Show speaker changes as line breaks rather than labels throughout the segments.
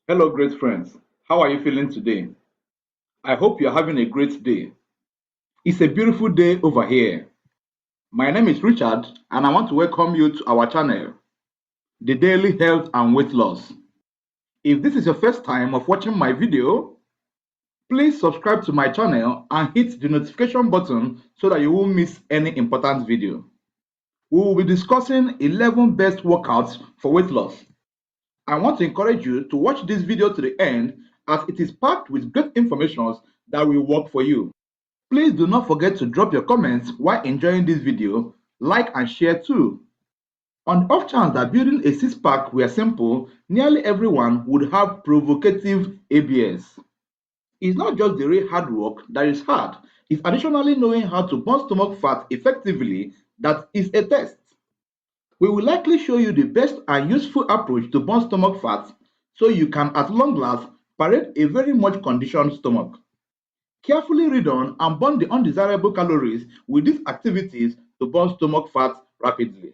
Hello, great friends. How are you feeling today? I hope you're having a great day. It's a beautiful day over here. My name is Richard, and I want to welcome you to our channel, The Daily Health and Weight Loss. If this is your first time of watching my video, please subscribe to my channel and hit the notification button so that you won't miss any important video. We will be discussing 11 best workouts for weight loss. I want to encourage you to watch this video to the end as it is packed with great information that will work for you. Please do not forget to drop your comments while enjoying this video, like and share too. On the off chance that building a six-pack were simple, nearly everyone would have provocative ABS. It's not just the real hard work that is hard, it's additionally knowing how to burn stomach fat effectively that is a test. We will likely show you the best and useful approach to burn stomach fat so you can at long last parade a very much conditioned stomach. Carefully read on and burn the undesirable calories with these activities to burn stomach fat rapidly.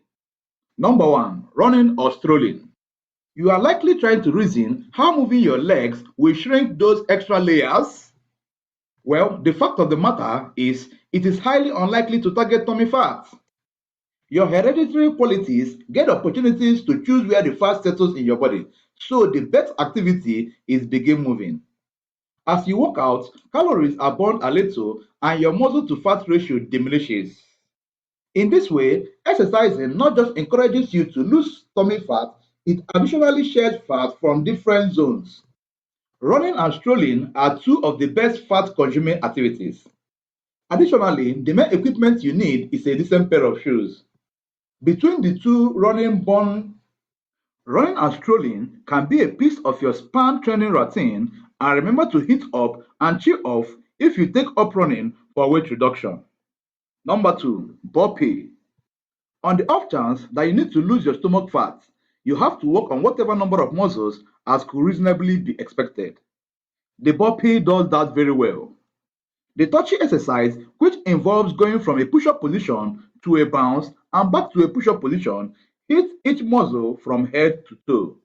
Number 1. Running or strolling. You are likely trying to reason how moving your legs will shrink those extra layers. Well, the fact of the matter is it is highly unlikely to target tummy fat. Your hereditary qualities get opportunities to choose where the fat settles in your body, so the best activity is begin moving. As you work out, calories are burned a little and your muscle to fat ratio diminishes. In this way, exercising not just encourages you to lose tummy fat, it additionally sheds fat from different zones. Running and strolling are two of the best fat consuming activities. Additionally, the main equipment you need is a decent pair of shoes. Between the two, running and strolling can be a piece of your span training routine, and remember to hit up and chill off if you take up running for weight reduction. Number 2, burpee. On the off chance that you need to lose your stomach fat, you have to work on whatever number of muscles as could reasonably be expected. The burpee does that very well. The touchy exercise, which involves going from a push-up position to a bounce and back to a push-up position, hits each muscle from head to toe.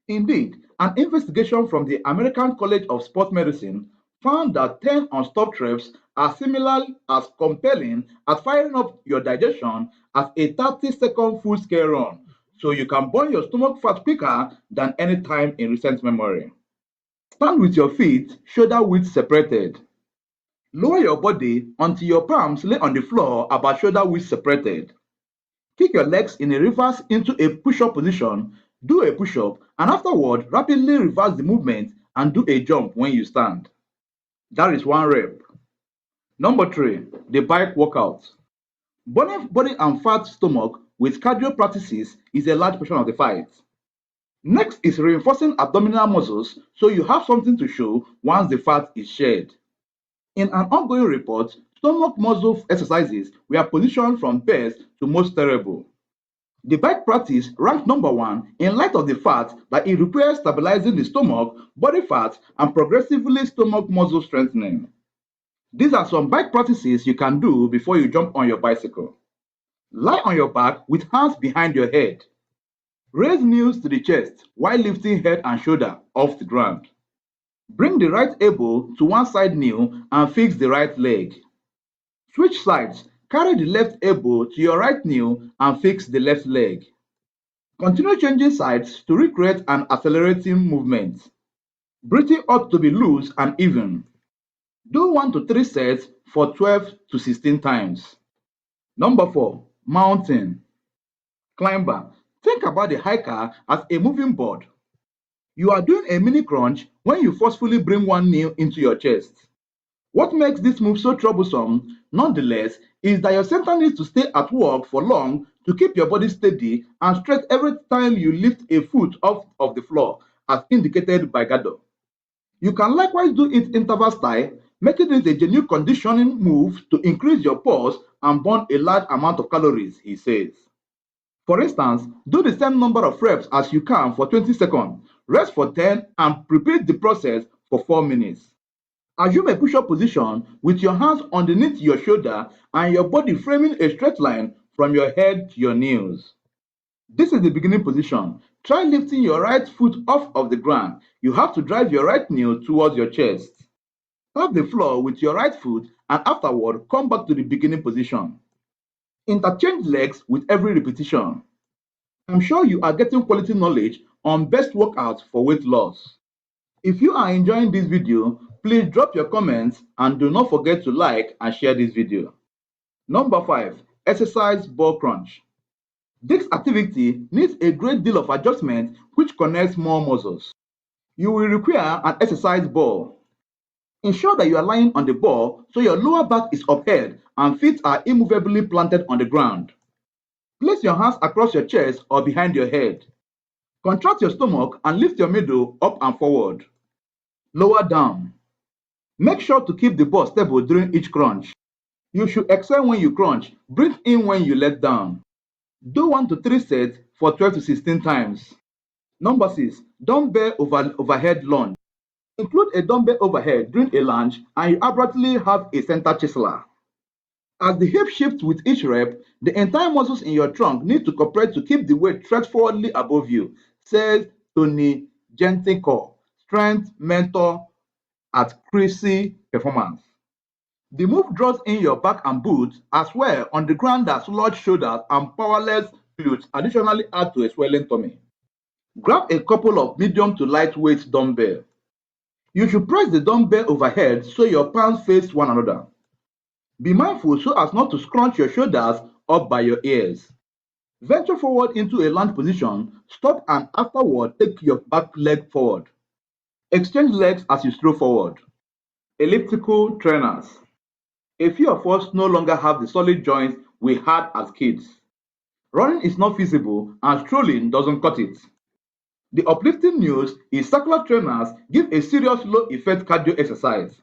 Indeed, an investigation from the American College of Sport Medicine found that 10 unstopped reps are similar as compelling at firing up your digestion as a 30-second full-scale run, so you can burn your stomach fat quicker than any time in recent memory. Stand with your feet shoulder width separated. Lower your body until your palms lay on the floor about shoulder width separated. Kick your legs in a reverse into a push-up position, do a push-up, and afterward rapidly reverse the movement and do a jump when you stand. That is 1 rep. Number 3, the bike workout. Burning body and fat stomach with cardio practices is a large portion of the fight. Next is reinforcing abdominal muscles so you have something to show once the fat is shed. In an ongoing report, stomach muscle exercises were positioned from best to most terrible. The bike practice ranked number 1 in light of the fact that it requires stabilizing the stomach, body fat, and progressively stomach muscle strengthening. These are some bike practices you can do before you jump on your bicycle. Lie on your back with hands behind your head. Raise knees to the chest while lifting head and shoulder off the ground. Bring the right elbow to one side knee and fix the right leg. Switch sides, carry the left elbow to your right knee and fix the left leg. Continue changing sides to recreate an accelerating movement. Breathing ought to be loose and even. Do 1 to 3 sets for 12 to 16 times. Number 4, mountain. Climber. Think about the hiker as a moving board. You are doing a mini crunch when you forcefully bring one knee into your chest. What makes this move so troublesome, nonetheless, is that your center needs to stay at work for long to keep your body steady and straight every time you lift a foot off of the floor, as indicated by Gado. You can likewise do it interval style, making it a genuine conditioning move to increase your pulse and burn a large amount of calories, he says. For instance, do the same number of reps as you can for 20 seconds, rest for 10 and repeat the process for 4 minutes. Assume a push-up position with your hands underneath your shoulder and your body framing a straight line from your head to your knees. This is the beginning position. Try lifting your right foot off of the ground. You have to drive your right knee towards your chest. Tap the floor with your right foot and afterward come back to the beginning position. Interchange legs with every repetition. I'm sure you are getting quality knowledge on best workouts for weight loss. If you are enjoying this video, please drop your comments and do not forget to like and share this video. Number 5. Exercise ball crunch. This activity needs a great deal of adjustment which connects more muscles. You will require an exercise ball. Ensure that you are lying on the ball so your lower back is upheld and feet are immovably planted on the ground. Place your hands across your chest or behind your head. Contract your stomach and lift your middle up and forward. Lower down. Make sure to keep the ball stable during each crunch. You should exhale when you crunch, breathe in when you let down. Do 1 to 3 sets for 12 to 16 times. Number 6. Dumbbell overhead lunge. Include a dumbbell overhead during a lunge and you abruptly have a center chiseler. As the hip shifts with each rep, the entire muscles in your trunk need to cooperate to keep the weight stretched forwardly above you, says Tony Genticore, strength mentor at Chrissy Performance. The move draws in your back and glutes as well on the ground that slouched shoulders and powerless glutes additionally add to a swelling tummy. Grab a couple of medium to lightweight dumbbell. You should press the dumbbell overhead so your palms face one another. Be mindful so as not to scrunch your shoulders up by your ears. Venture forward into a lunge position, stop and afterward take your back leg forward. Exchange legs as you stroll forward. Elliptical trainers. A few of us no longer have the solid joints we had as kids. Running is not feasible and strolling doesn't cut it. The uplifting news is circular trainers give a serious low effect cardio exercise.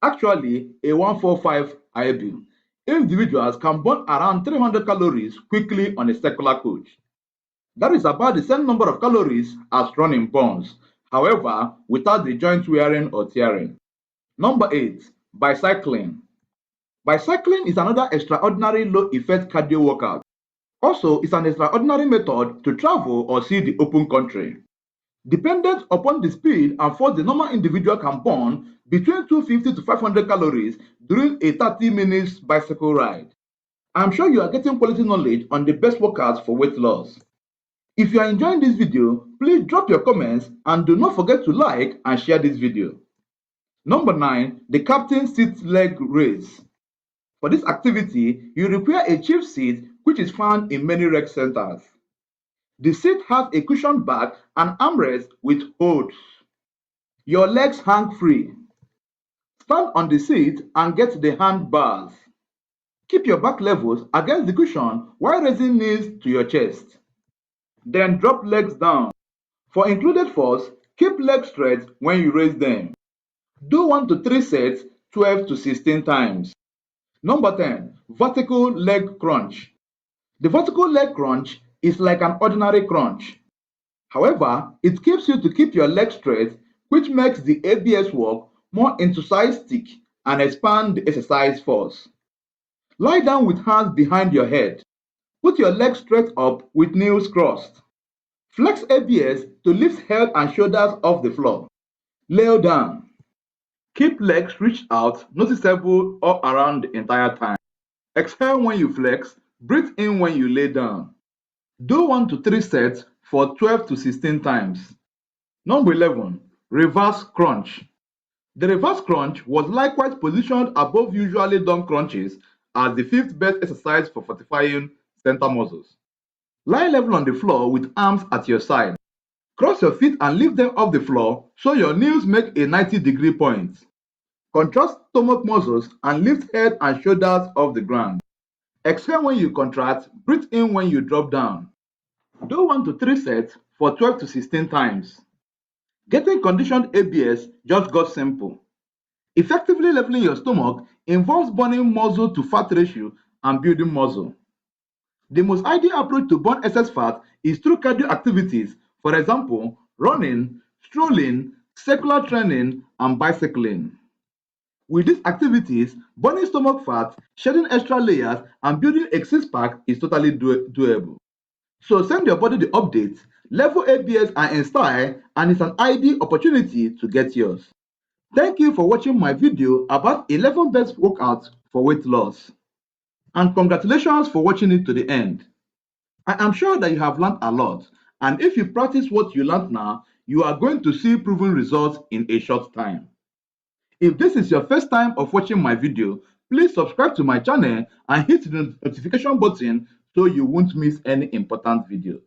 Actually, a 145 IB. Individuals can burn around 300 calories quickly on a circular coach. That is about the same number of calories as running burns, however, without the joint wearing or tearing. Number 8. Bicycling. Bicycling is another extraordinary low-effect cardio workout. Also, it's an extraordinary method to travel or see the open country. Dependent upon the speed and force the normal individual can burn between 250 to 500 calories during a 30 minutes bicycle ride. I'm sure you are getting quality knowledge on the best workouts for weight loss. If you are enjoying this video, please drop your comments and do not forget to like and share this video. Number 9. The captain seat leg raise. For this activity, you require a chief seat which is found in many rec centers. The seat has a cushioned back and armrest with holds. Your legs hang free. Stand on the seat and get the hand bars. Keep your back levels against the cushion while raising knees to your chest. Then drop legs down. For included force, keep legs straight when you raise them. Do 1 to 3 sets 12 to 16 times. Number 10. Vertical leg crunch. The vertical leg crunch is like an ordinary crunch. However, it keeps you to keep your legs straight, which makes the ABS work more enthusiastic and expand the exercise force. Lie down with hands behind your head. Put your legs straight up with knees crossed. Flex ABS to lift head and shoulders off the floor. Lay down. Keep legs stretched out, noticeable all around the entire time. Exhale when you flex, breathe in when you lay down. Do 1 to 3 sets for 12 to 16 times. Number 11. Reverse crunch. The reverse crunch was likewise positioned above usually done crunches as the 5th best exercise for fortifying center muscles. Lie level on the floor with arms at your side. Cross your feet and lift them off the floor so your knees make a 90-degree point. Contract stomach muscles and lift head and shoulders off the ground. Exhale when you contract, breathe in when you drop down. Do 1 to 3 sets for 12 to 16 times. Getting conditioned ABS just got simple. Effectively leveling your stomach involves burning muscle to fat ratio and building muscle. The most ideal approach to burn excess fat is through cardio activities, for example, running, strolling, circular training, and bicycling. With these activities, burning stomach fat, shedding extra layers, and building a six-pack is totally doable. So send your body the updates, Level ABS are in style and it's an ideal opportunity to get yours. Thank you for watching my video about 11 best workouts for weight loss. And congratulations for watching it to the end. I am sure that you have learned a lot, and if you practice what you learned now, you are going to see proven results in a short time. If this is your first time of watching my video, please subscribe to my channel and hit the notification button so you won't miss any important videos.